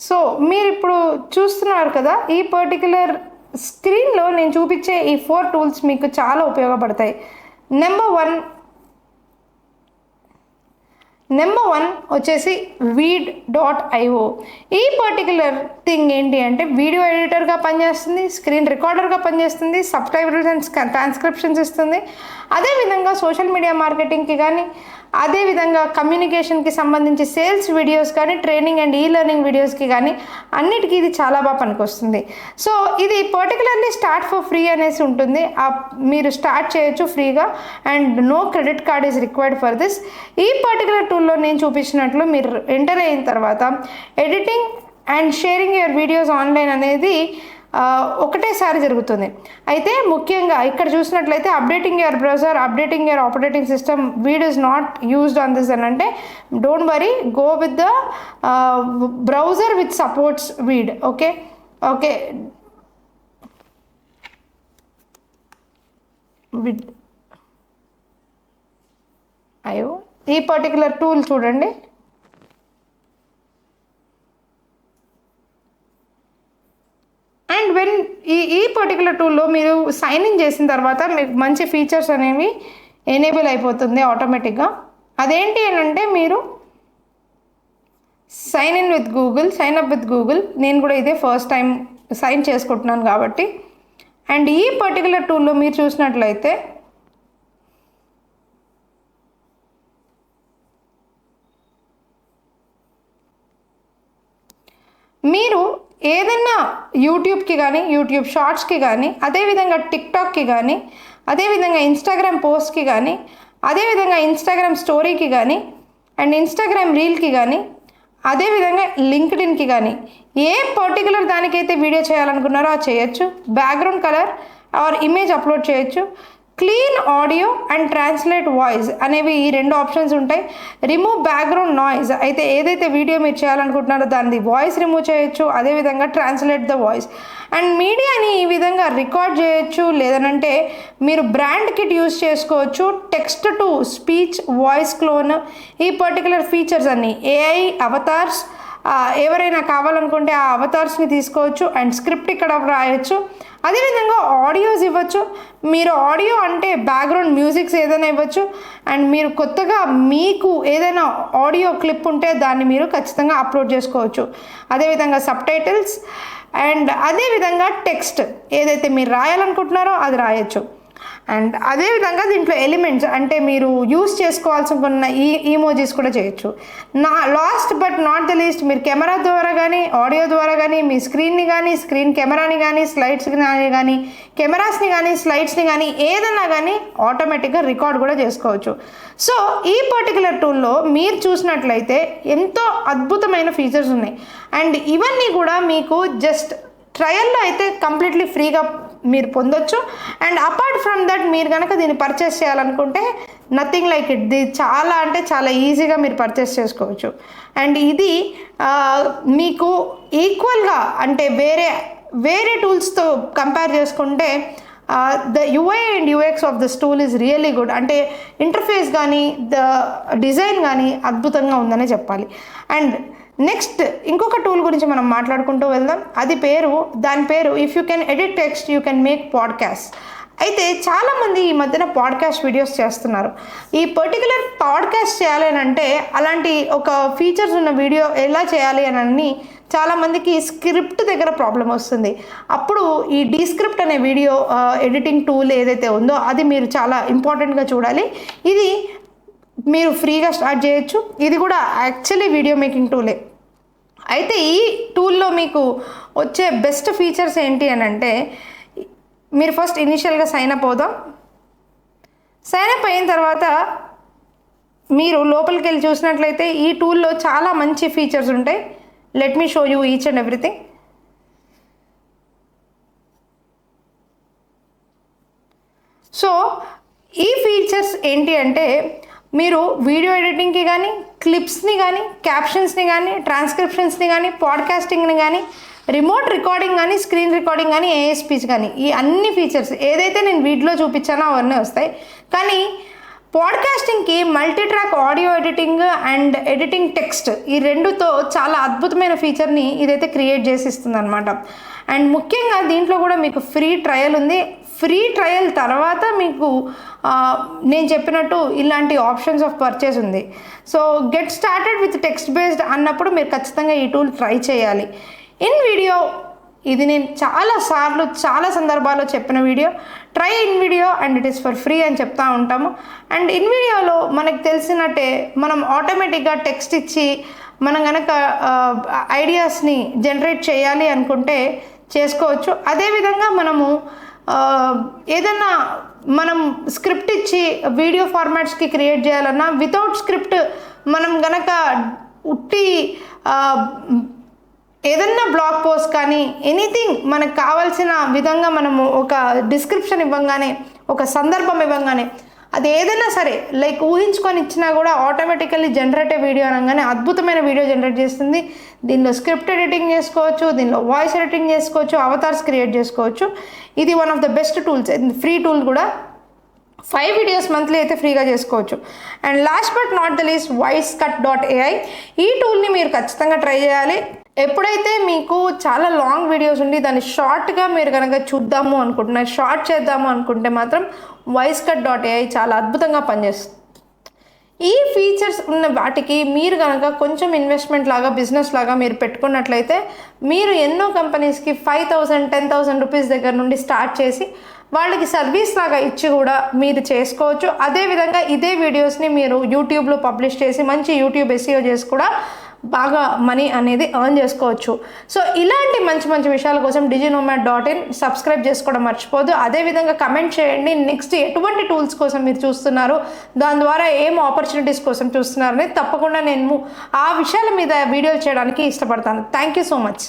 So మీరు ఇప్పుడు చూస్తున్నారు కదా, ఈ పర్టికులర్ స్క్రీన్లో నేను చూపించే ఈ 4 టూల్స్ మీకు చాలా ఉపయోగపడతాయి. నెంబర్ వన్ వచ్చేసి weed.io. ఈ పర్టికులర్ థింగ్ ఏంటి అంటే వీడియో ఎడిటర్గా పనిచేస్తుంది, స్క్రీన్ రికార్డర్గా పనిచేస్తుంది, సబ్ టైటిల్స్ అండ్ ట్రాన్స్క్రిప్షన్స్ ఇస్తుంది. అదేవిధంగా సోషల్ మీడియా మార్కెటింగ్కి కానీ, అదేవిధంగా కమ్యూనికేషన్కి సంబంధించి సేల్స్ వీడియోస్ కానీ, ట్రైనింగ్ అండ్ లెర్నింగ్ వీడియోస్కి కానీ అన్నిటికీ ఇది చాలా బాగా పనికొస్తుంది. సో ఇది పర్టికులర్లీ స్టార్ట్ ఫర్ ఫ్రీ అనేసి ఉంటుంది. మీరు స్టార్ట్ చేయొచ్చు ఫ్రీగా and no credit card is required for this. ఈ పర్టికులర్ టూల్లో నేను చూపించినట్లు మీరు ఎంటర్ అయిన తర్వాత editing and sharing your videos online అనేది ఒకటేసారి జరుగుతుంది. అయితే ముఖ్యంగా ఇక్కడ చూసినట్లయితే updating your browser, updating your operating system, Veed is not used on this అని అంటే don't worry, go with the browser which supports Veed. Okay Veed ఈ పర్టికులర్ టూల్ చూడండి. అండ్ వెన్ ఈ పర్టికులర్ టూల్లో మీరు సైన్ ఇన్ చేసిన తర్వాత మీకు మంచి ఫీచర్స్ అనేవి ఎనేబుల్ అయిపోతుంది ఆటోమేటిక్గా. అదేంటి అని అంటే మీరు సైన్ అప్ విత్ గూగుల్. నేను కూడా ఇదే ఫస్ట్ టైం సైన్ చేసుకుంటున్నాను కాబట్టి. అండ్ ఈ పర్టికులర్ టూల్లో మీరు చూసినట్లయితే మీరు ఏదైనా యూట్యూబ్కి కానీ, యూట్యూబ్ షార్ట్స్కి కానీ, అదేవిధంగా టిక్టాక్కి కానీ, అదేవిధంగా ఇన్స్టాగ్రామ్ పోస్ట్కి కానీ, అదేవిధంగా ఇన్స్టాగ్రామ్ స్టోరీకి కానీ, అండ్ ఇన్స్టాగ్రామ్ రీల్కి కానీ, అదేవిధంగా లింక్డ్ఇన్కి కానీ ఏ పర్టికులర్ దానికైతే వీడియో చేయాలనుకున్నారో అది చేయొచ్చు. Background colour or image upload చేయొచ్చు. Clean audio and translate voice అనేవి ఈ 2 ఆప్షన్స్ ఉంటాయి. రిమూవ్ బ్యాక్గ్రౌండ్ నాయిస్, అయితే ఏదైతే వీడియో మీరు చేయాలనుకుంటున్నారో దాన్ని వాయిస్ రిమూవ్ చేయొచ్చు. అదేవిధంగా ట్రాన్స్లేట్ ద వాయిస్ అండ్ మీడియాని ఈ విధంగా రికార్డ్ చేయొచ్చు. లేదనంటే మీరు బ్రాండ్ కిట్ యూస్ చేసుకోవచ్చు. Text to speech, voice clone, ఈ పర్టికులర్ ఫీచర్స్ అన్నీ ఏఐ అవతార్స్ ఎవరైనా కావాలనుకుంటే ఆ అవతార్స్ని తీసుకోవచ్చు. అండ్ స్క్రిప్ట్ ఇక్కడ రాయొచ్చు. అదేవిధంగా ఆడియోస్ ఇవ్వచ్చు. మీరు ఆడియో అంటే బ్యాక్గ్రౌండ్ మ్యూజిక్స్ ఏదైనా ఇవ్వచ్చు. అండ్ మీరు కొత్తగా మీకు ఏదైనా ఆడియో క్లిప్ ఉంటే దాన్ని మీరు ఖచ్చితంగా అప్లోడ్ చేసుకోవచ్చు. అదేవిధంగా సబ్ టైటిల్స్ అండ్ అదేవిధంగా టెక్స్ట్ ఏదైతే మీరు రాయాలనుకుంటున్నారో అది రాయొచ్చు. అండ్ అదేవిధంగా దీంట్లో ఎలిమెంట్స్ అంటే మీరు యూస్ చేసుకోవాల్సిన ఈమోజీస్ కూడా చేయొచ్చు. Last but not the least, మీరు కెమెరా ద్వారా కానీ, ఆడియో ద్వారా కానీ, మీ స్క్రీన్ని కానీ, స్క్రీన్ కెమెరాని కానీ, స్లైడ్స్ని కానీ, కెమెరాస్ని కానీ, స్లైడ్స్ని కానీ ఏదైనా కానీ ఆటోమేటిక్గా రికార్డ్ కూడా చేసుకోవచ్చు. సో ఈ పర్టికులర్ టూల్లో మీరు చూసినట్లయితే ఎంతో అద్భుతమైన ఫీచర్స్ ఉన్నాయి. అండ్ ఇవన్నీ కూడా మీకు జస్ట్ ట్రయల్లో అయితే కంప్లీట్లీ ఫ్రీగా మీరు పొందొచ్చు. అండ్ అపార్ట్ ఫ్రమ్ దట్ మీరు కనుక దీన్ని పర్చేస్ చేయాలనుకుంటే నథింగ్ లైక్ ఇట్, ఇది చాలా అంటే చాలా ఈజీగా మీరు పర్చేస్ చేసుకోవచ్చు. అండ్ ఇది మీకు ఈక్వల్గా అంటే వేరే టూల్స్తో కంపేర్ చేసుకుంటే the UI and UX of this tool is really good. అంటే ఇంటర్ఫేస్ కానీ, ద డిజైన్ కానీ అద్భుతంగా ఉందనే చెప్పాలి. అండ్ నెక్స్ట్ ఇంకొక టూల్ గురించి మనం మాట్లాడుకుంటూ వెళ్దాం. దాని పేరు if you can edit text you can make podcast. అయితే చాలామంది ఈ మధ్యన పాడ్కాస్ట్ వీడియోస్ చేస్తున్నారు. ఈ పర్టికులర్ పాడ్కాస్ట్ చేయాలి అని అంటే అలాంటి ఒక ఫీచర్స్ ఉన్న వీడియో ఎలా చేయాలి అని చాలామందికి స్క్రిప్ట్ దగ్గర ప్రాబ్లం వస్తుంది. అప్పుడు ఈ descript అనే వీడియో ఎడిటింగ్ టూల్ ఏదైతే ఉందో అది మీరు చాలా ఇంపార్టెంట్గా చూడాలి. ఇది మీరు ఫ్రీగా స్టార్ట్ చేయొచ్చు. ఇది కూడా యాక్చువల్లీ వీడియో మేకింగ్ టూలే. అయితే ఈ టూల్లో మీకు వచ్చే బెస్ట్ ఫీచర్స్ ఏంటి అని అంటే మీరు ఫస్ట్ ఇనిషియల్గా సైన్ అప్ అవుదాం. సైన్ అప్ అయిన తర్వాత మీరు లోపలికి వెళ్ళి చూసినట్లయితే ఈ టూల్లో చాలా మంచి ఫీచర్స్ ఉంటాయి. Let me show you each and everything. So ఈ ఫీచర్స్ ఏంటి అంటే మీరు వీడియో ఎడిటింగ్కి కానీ, క్లిప్స్ని కానీ, క్యాప్షన్స్ని కానీ, ట్రాన్స్క్రిప్షన్స్ని కానీ, పాడ్కాస్టింగ్ని కానీ, రిమోట్ రికార్డింగ్ కానీ, స్క్రీన్ రికార్డింగ్ కానీ, ఏఎస్పీస్ కానీ ఈ అన్ని ఫీచర్స్ ఏదైతే నేను వీడియోలో చూపించానో అవన్నీ వస్తాయి. కానీ పాడ్కాస్టింగ్కి multi track audio editing and editing text ఈ రెండుతో చాలా అద్భుతమైన ఫీచర్ని ఇదైతే క్రియేట్ చేసి ఇస్తుంది అనమాట. అండ్ ముఖ్యంగా దీంట్లో కూడా మీకు ఫ్రీ ట్రయల్ ఉంది. ఫ్రీ ట్రయల్ తర్వాత మీకు నేను చెప్పినట్టు ఇలాంటి ఆప్షన్స్ ఆఫ్ పర్చేస్ ఉంది. So get started with text based అన్నప్పుడు మీరు ఖచ్చితంగా ఈ టూల్ ట్రై చేయాలి. ఇన్ వీడియో ఇది నేను చాలా సందర్భాల్లో చెప్పిన video. Try in video and it is for free అని చెప్తా ఉంటాము. అండ్ ఇన్ వీడియోలో మనకు తెలిసినట్టే మనం ఆటోమేటిక్గా టెక్స్ట్ ఇచ్చి మనం కనుక ఐడియాస్ని జనరేట్ చేయాలి అనుకుంటే చేసుకోవచ్చు. అదేవిధంగా మనము ఏదన్నా మనం స్క్రిప్ట్ ఇచ్చి వీడియో ఫార్మాట్స్కి క్రియేట్ చేయాలన్నా వితౌట్ స్క్రిప్ట్ మనం గనక ఉట్టి ఏదన్నా బ్లాగ్ పోస్ట్ కానీ ఎనీథింగ్ మనకు కావాల్సిన విధంగా మనము ఒక డిస్క్రిప్షన్ ఇవ్వగానే, ఒక సందర్భం ఇవ్వగానే, అది ఏదైనా సరే లైక్ ఊహించుకొని ఇచ్చినా కూడా ఆటోమేటికల్లీ జనరేట్ వీడియో అనగానే అద్భుతమైన వీడియో జనరేట్ చేస్తుంది. దీనిలో స్క్రిప్ట్ ఎడిటింగ్ చేసుకోవచ్చు, దీనిలో వాయిస్ ఎడిటింగ్ చేసుకోవచ్చు, అవతార్స్ క్రియేట్ చేసుకోవచ్చు. ఇది one of the best tools, free tool కూడా. 5 వీడియోస్ మంత్లీ అయితే ఫ్రీగా చేసుకోవచ్చు. And last but not the least Wisecut.ai ఈ టూల్ని మీరు ఖచ్చితంగా ట్రై చేయాలి. ఎప్పుడైతే మీకు చాలా లాంగ్ వీడియోస్ ఉండి దాన్ని షార్ట్గా మీరు కనుక చూద్దాము అనుకుంటున్నారు, షార్ట్ చేద్దాము అనుకుంటే మాత్రం Wisecut.ai చాలా అద్భుతంగా పనిచేస్తుంది. ఈ ఫీచర్స్ ఉన్న వాటికి మీరు కనుక కొంచెం ఇన్వెస్ట్మెంట్ లాగా, బిజినెస్ లాగా మీరు పెట్టుకున్నట్లయితే మీరు ఎన్నో కంపెనీస్కి 5,000 10,000 రూపీస్ దగ్గర నుండి స్టార్ట్ చేసి వాళ్ళకి సర్వీస్ లాగా ఇచ్చి కూడా మీరు చేసుకోవచ్చు. అదేవిధంగా ఇదే వీడియోస్ని మీరు యూట్యూబ్లో పబ్లిష్ చేసి మంచి యూట్యూబ్ SEO చేసి కూడా బాగా మనీ అనేది ఎర్న్ చేసుకోవచ్చు. సో ఇలాంటి మంచి విషయాల కోసం DiginomaD.in సబ్స్క్రైబ్ చేసుకోవడం మర్చిపోదు. అదేవిధంగా కమెంట్ చేయండి నెక్స్ట్ ఎటువంటి టూల్స్ కోసం మీరు చూస్తున్నారు, దాని ద్వారా ఏం ఆపర్చునిటీస్ కోసం చూస్తున్నారని. తప్పకుండా నేను ఆ విషయాల మీద వీడియోలు చేయడానికి ఇష్టపడతాను. Thank you so much.